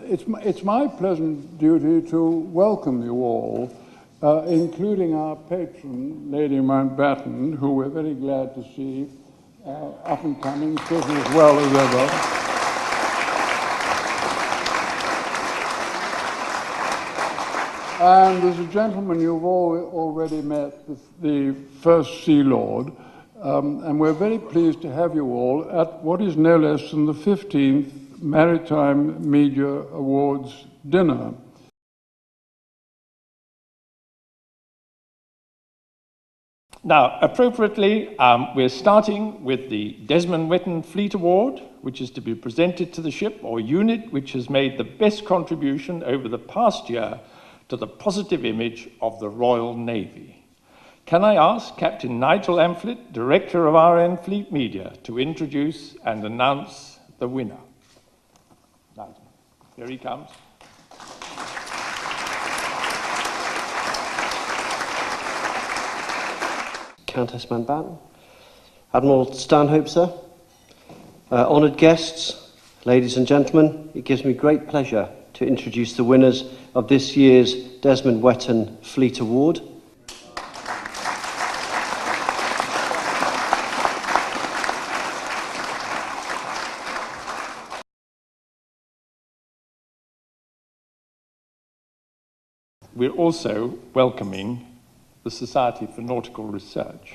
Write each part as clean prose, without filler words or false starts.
It's my pleasant duty to welcome you all, including our patron, Lady Mountbatten, who we're very glad to see up and coming, fitting as well as ever. And there's a gentleman you've all already met, the First Sea Lord, and we're very pleased to have you all at what is no less than the 15th Maritime Media Awards dinner. Now, appropriately, we're starting with the Desmond Wetton Fleet Award, which is to be presented to the ship or unit which has made the best contribution over the past year to the positive image of the Royal Navy. Can I ask Captain Nigel Amphlett, Director of RN Fleet Media, to introduce and announce the winner? Nigel, here he comes. Countess Mountbatten, Admiral Stanhope, sir, honoured guests, ladies and gentlemen, it gives me great pleasure to introduce the winners of this year's Desmond Wetton Fleet Award. We're also welcoming the Society for Nautical Research,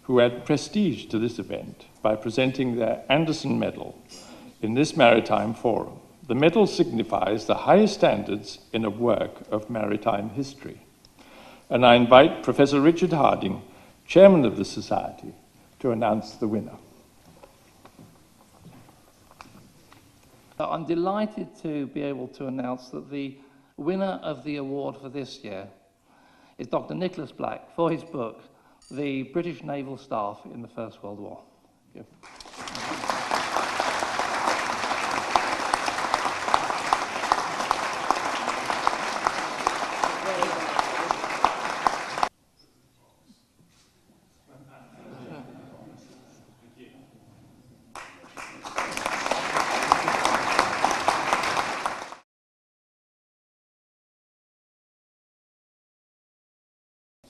who add prestige to this event by presenting their Anderson Medal in this maritime forum. The medal signifies the highest standards in a work of maritime history. And I invite Professor Richard Harding, Chairman of the Society, to announce the winner. I'm delighted to be able to announce that the winner of the award for this year is Dr. Nicholas Black for his book, The British Naval Staff in the First World War. Thank you.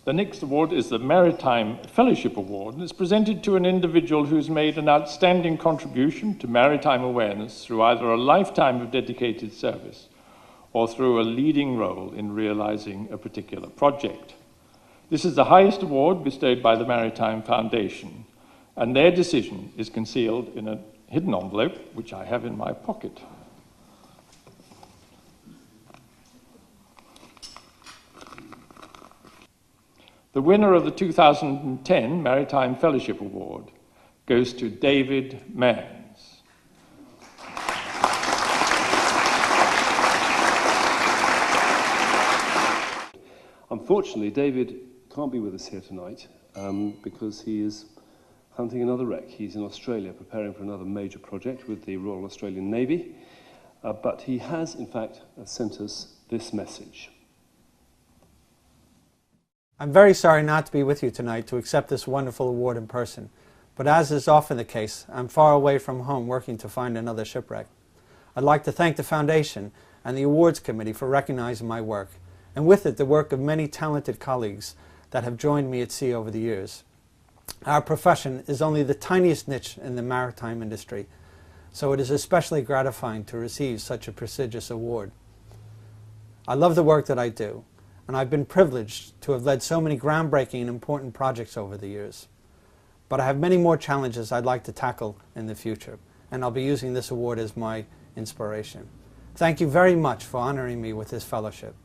The next award is the Maritime Fellowship Award, and it's presented to an individual who's made an outstanding contribution to maritime awareness through either a lifetime of dedicated service or through a leading role in realizing a particular project. This is the highest award bestowed by the Maritime Foundation, and their decision is concealed in a hidden envelope, which I have in my pocket. The winner of the 2010 Maritime Fellowship Award goes to David Manns. Unfortunately, David can't be with us here tonight because he is hunting another wreck. He's in Australia preparing for another major project with the Royal Australian Navy, but he has, in fact, sent us this message. I'm very sorry not to be with you tonight to accept this wonderful award in person, but as is often the case, I'm far away from home working to find another shipwreck. I'd like to thank the Foundation and the Awards Committee for recognizing my work, and with it the work of many talented colleagues that have joined me at sea over the years. Our profession is only the tiniest niche in the maritime industry, so it is especially gratifying to receive such a prestigious award. I love the work that I do, and I've been privileged to have led so many groundbreaking and important projects over the years. But I have many more challenges I'd like to tackle in the future, and I'll be using this award as my inspiration. Thank you very much for honoring me with this fellowship.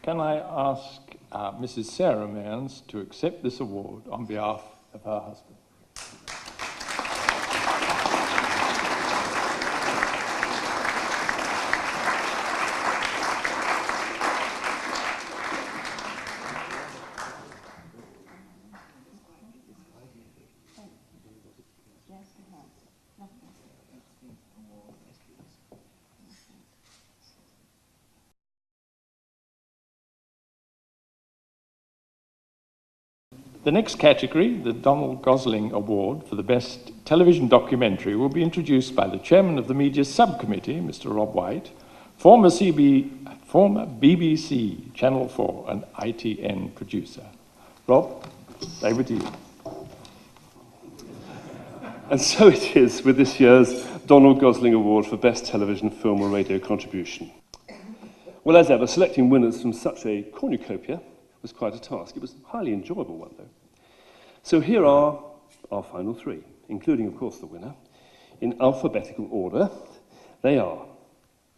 Can I ask Mrs. Sarah Manns to accept this award on behalf of her husband? The next category, the Donald Gosling Award for the Best Television Documentary, will be introduced by the Chairman of the Media Subcommittee, Mr. Rob White, former BBC, Channel 4 and ITN producer. Rob, over to you. And so it is with this year's Donald Gosling Award for Best Television, Film or Radio Contribution. Well, as ever, selecting winners from such a cornucopia was quite a task. It was a highly enjoyable one, though. So here are our final three, including, of course, the winner. In alphabetical order, they are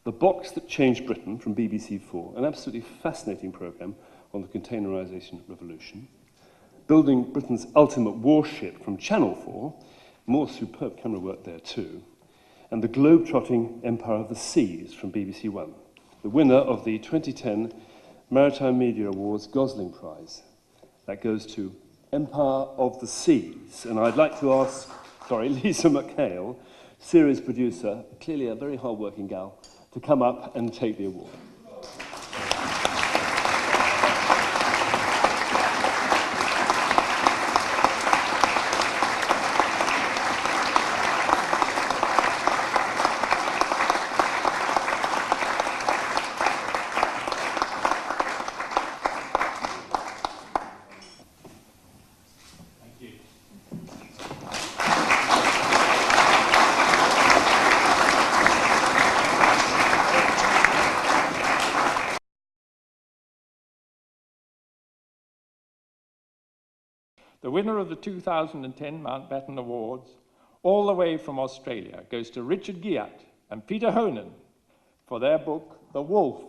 The Box That Changed Britain from BBC4, an absolutely fascinating programme on the containerisation revolution. Building Britain's Ultimate Warship from Channel 4, more superb camera work there too. And The Globe-Trotting Empire of the Seas from BBC One, the winner of the 2010 Maritime Media Awards Gosling Prize. That goes to Empire of the Seas. And I'd like to ask, Lisa McHale, series producer, clearly a very hard-working gal, to come up and take the award. The winner of the 2010 Mountbatten Awards, all the way from Australia, goes to Richard Guiat and Peter Honan for their book, The Wolf.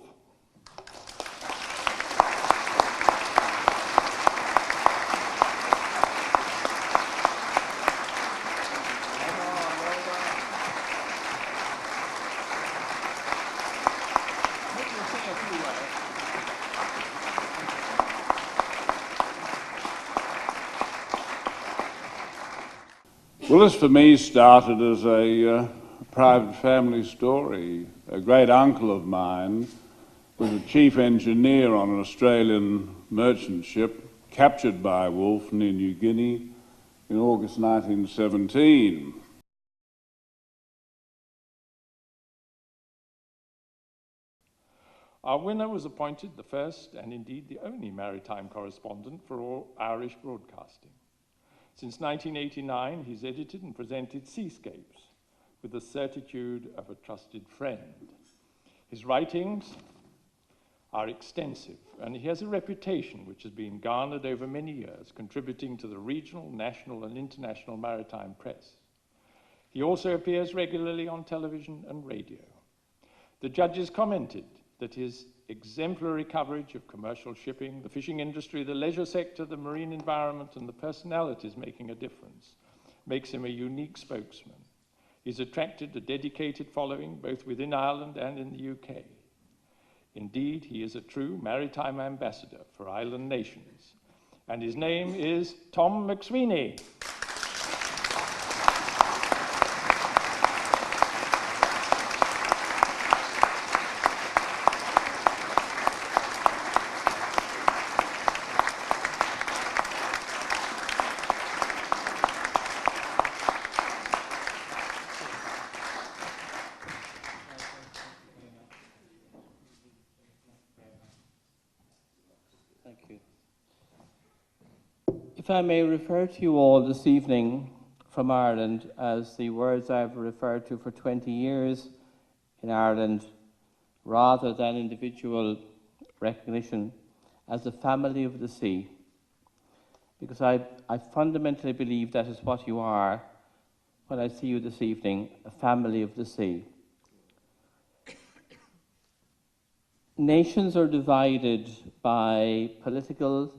Well, this for me started as a private family story. A great uncle of mine was a chief engineer on an Australian merchant ship captured by a wolf near New Guinea in August 1917. Our winner was appointed the first and indeed the only maritime correspondent for all Irish broadcasting. Since 1989, he's edited and presented Seascapes with the certitude of a trusted friend. His writings are extensive, and he has a reputation which has been garnered over many years, contributing to the regional, national, and international maritime press. He also appears regularly on television and radio. The judges commented that his exemplary coverage of commercial shipping, the fishing industry, the leisure sector, the marine environment, and the personalities making a difference makes him a unique spokesman. He's attracted a dedicated following both within Ireland and in the UK. Indeed, he is a true maritime ambassador for island nations, and his name is Tom McSweeney. If I may refer to you all this evening from Ireland as the words I've referred to for 20 years in Ireland, rather than individual recognition, as the family of the sea. Because I fundamentally believe that is what you are when I see you this evening, a family of the sea. Nations are divided by political,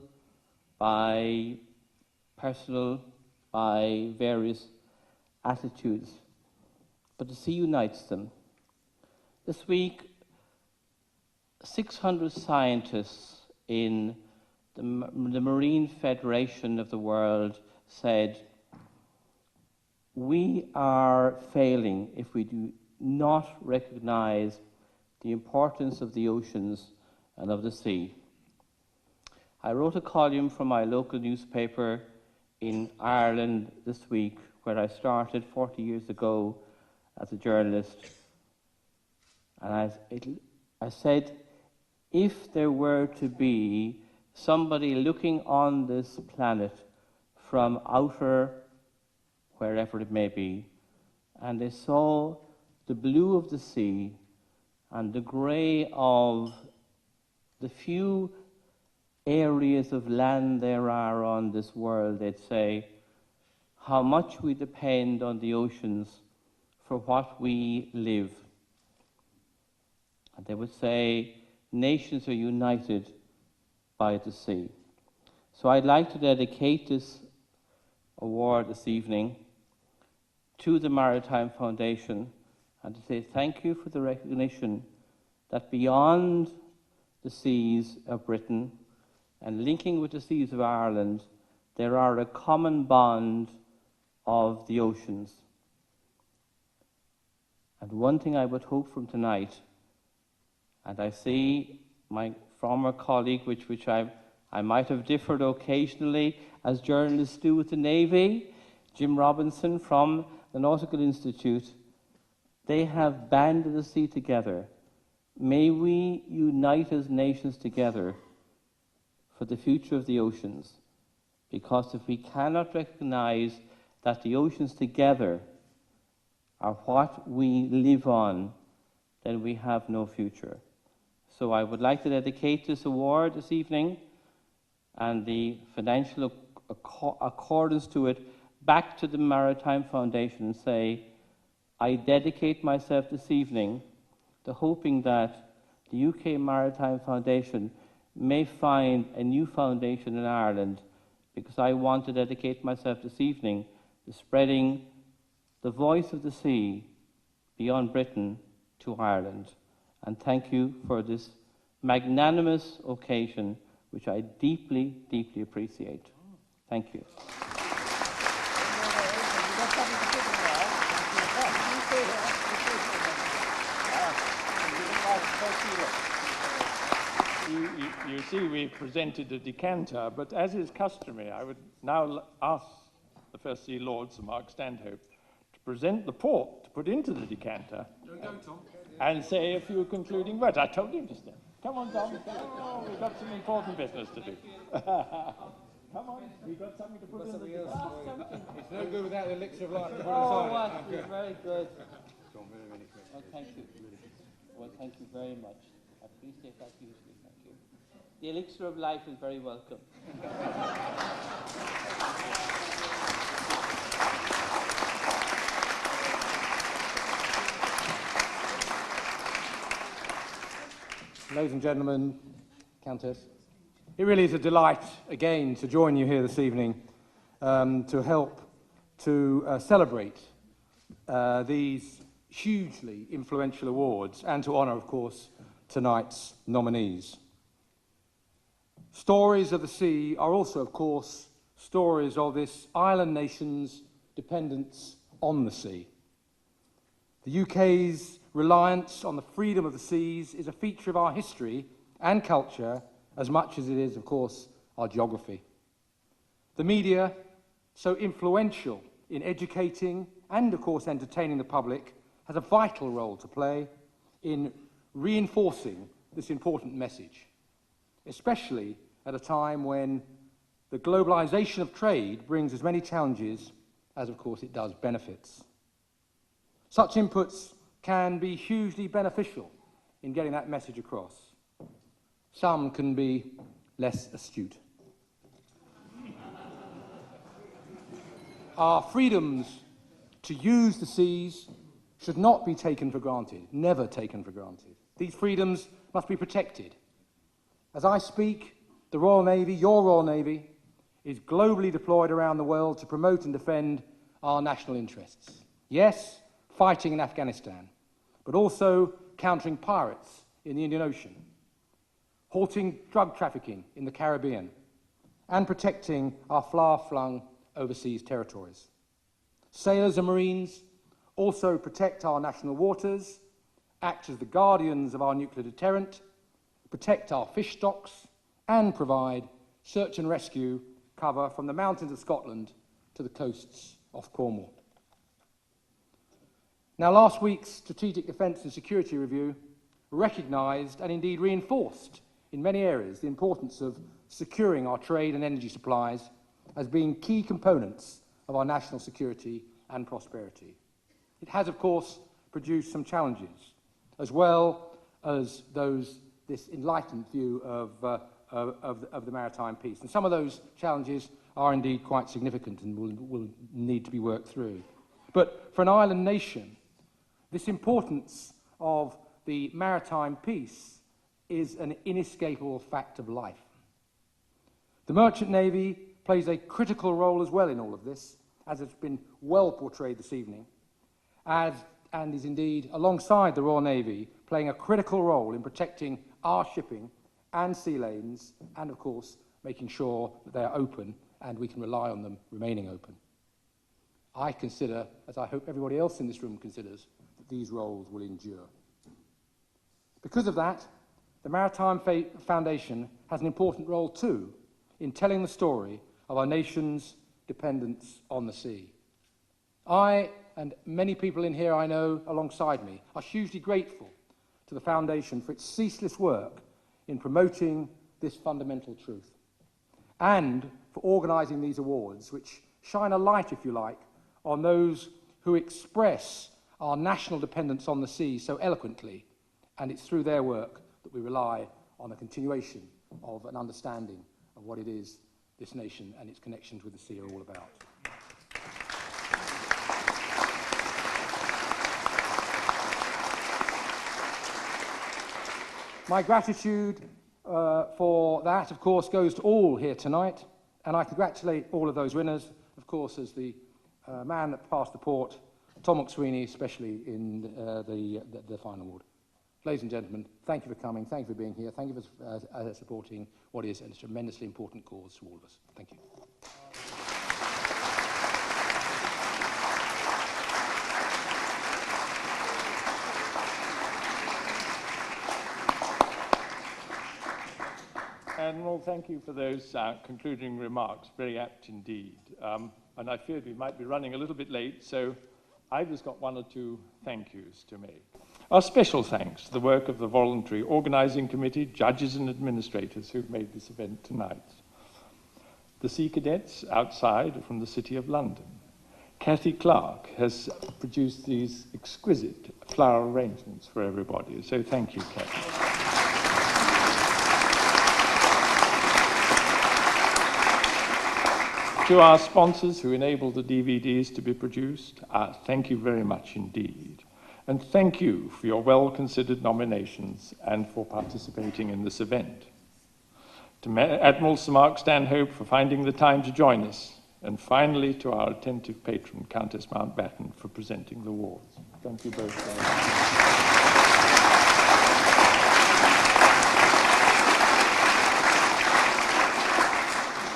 by personal, by various attitudes, but the sea unites them. This week, 600 scientists in the Marine Federation of the world said, we are failing if we do not recognize the importance of the oceans and of the sea. I wrote a column for my local newspaper in Ireland this week, where I started 40 years ago as a journalist. And I said, if there were to be somebody looking on this planet from outer, wherever it may be, and they saw the blue of the sea and the grey of the few areas of land there are on this world, they'd say, how much we depend on the oceans for what we live. And they would say, nations are united by the sea. So I'd like to dedicate this award this evening to the Maritime Foundation and to say thank you for the recognition that beyond the seas of Britain and linking with the seas of Ireland, there are a common bond of the oceans. And one thing I would hope from tonight, and I see my former colleague, which I might have differed occasionally, as journalists do with the Navy, Jim Robinson from the Nautical Institute, they have banded the sea together. May we unite as nations together for the future of the oceans, because if we cannot recognize that the oceans together are what we live on, then we have no future. So I would like to dedicate this award this evening and the financial accordance to it back to the Maritime Foundation and say, I dedicate myself this evening to hoping that the UK Maritime Foundation may find a new foundation in Ireland, because I want to dedicate myself this evening to spreading the voice of the sea beyond Britain to Ireland. And thank you for this magnanimous occasion, which I deeply, deeply appreciate. Thank you. You see, we presented a decanter, but as is customary, I would now ask the First Sea Lord, Sir Mark Stanhope, to present the port to put into the decanter and say a few concluding words. I told him to stand. Come on, Tom. Oh, we've got some important business to do. Come on, we've got something to put in the decanter. It's no good without the elixir of life to put Oh, aside. what? Very good. Well, thank you. Well, thank you very much. I appreciate that hugely. Thank you. The elixir of life is very welcome. Ladies and gentlemen, Countess, it really is a delight again to join you here this evening to help to celebrate these hugely influential awards and to honour, of course, tonight's nominees. Stories of the sea are also, of course, stories of this island nation's dependence on the sea. The UK's reliance on the freedom of the seas is a feature of our history and culture as much as it is, of course, our geography. The media, so influential in educating and, of course, entertaining the public, has a vital role to play in reinforcing this important message, especially at a time when the globalization of trade brings as many challenges as, of course, it does benefits. Such inputs can be hugely beneficial in getting that message across. Some can be less astute. Our freedoms to use the seas should not be taken for granted, never taken for granted. These freedoms must be protected. As I speak, the Royal Navy, your Royal Navy, is globally deployed around the world to promote and defend our national interests. Yes, fighting in Afghanistan, but also countering pirates in the Indian Ocean, halting drug trafficking in the Caribbean, and protecting our far-flung overseas territories. Sailors and Marines also protect our national waters, act as the guardians of our nuclear deterrent, protect our fish stocks, and provide search and rescue cover from the mountains of Scotland to the coasts off Cornwall. Now, last week's Strategic Defence and Security Review recognised and indeed reinforced in many areas the importance of securing our trade and energy supplies as being key components of our national security and prosperity. It has, of course, produced some challenges, as well as this enlightened view of the maritime peace. And some of those challenges are indeed quite significant and will need to be worked through. But for an island nation, this importance of the maritime peace is an inescapable fact of life. The Merchant Navy plays a critical role as well in all of this, as it's been well portrayed this evening, and is indeed, alongside the Royal Navy, playing a critical role in protecting our shipping and sea lanes, and of course, making sure that they are open and we can rely on them remaining open. I consider, as I hope everybody else in this room considers, that these roles will endure. Because of that, the Maritime Foundation has an important role too in telling the story of our nation's dependence on the sea. I, and many people in here I know alongside me, are hugely grateful to the Foundation for its ceaseless work in promoting this fundamental truth, and for organising these awards, which shine a light, if you like, on those who express our national dependence on the sea so eloquently, and it's through their work that we rely on a continuation of an understanding of what it is this nation and its connections with the sea are all about. My gratitude for that, of course, goes to all here tonight, and I congratulate all of those winners, of course, as the man that passed the port, Tom McSweeney, especially in the final award. Ladies and gentlemen, thank you for coming, thank you for being here, thank you for supporting what is a tremendously important cause to all of us. Thank you. Admiral, thank you for those concluding remarks, very apt indeed. And I feared we might be running a little bit late, so I've just got one or two thank yous to make. Our special thanks to the work of the voluntary organising committee, judges and administrators who've made this event tonight. The Sea Cadets outside from the City of London. Kathy Clark has produced these exquisite flower arrangements for everybody, so thank you, Kathy. To our sponsors who enabled the DVDs to be produced, thank you very much indeed. And thank you for your well-considered nominations and for participating in this event. To Admiral Sir Mark Stanhope for finding the time to join us. And finally, to our attentive patron, Countess Mountbatten, for presenting the awards. Thank you both very much.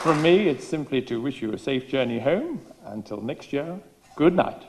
From me, it's simply to wish you a safe journey home. Until next year, good night.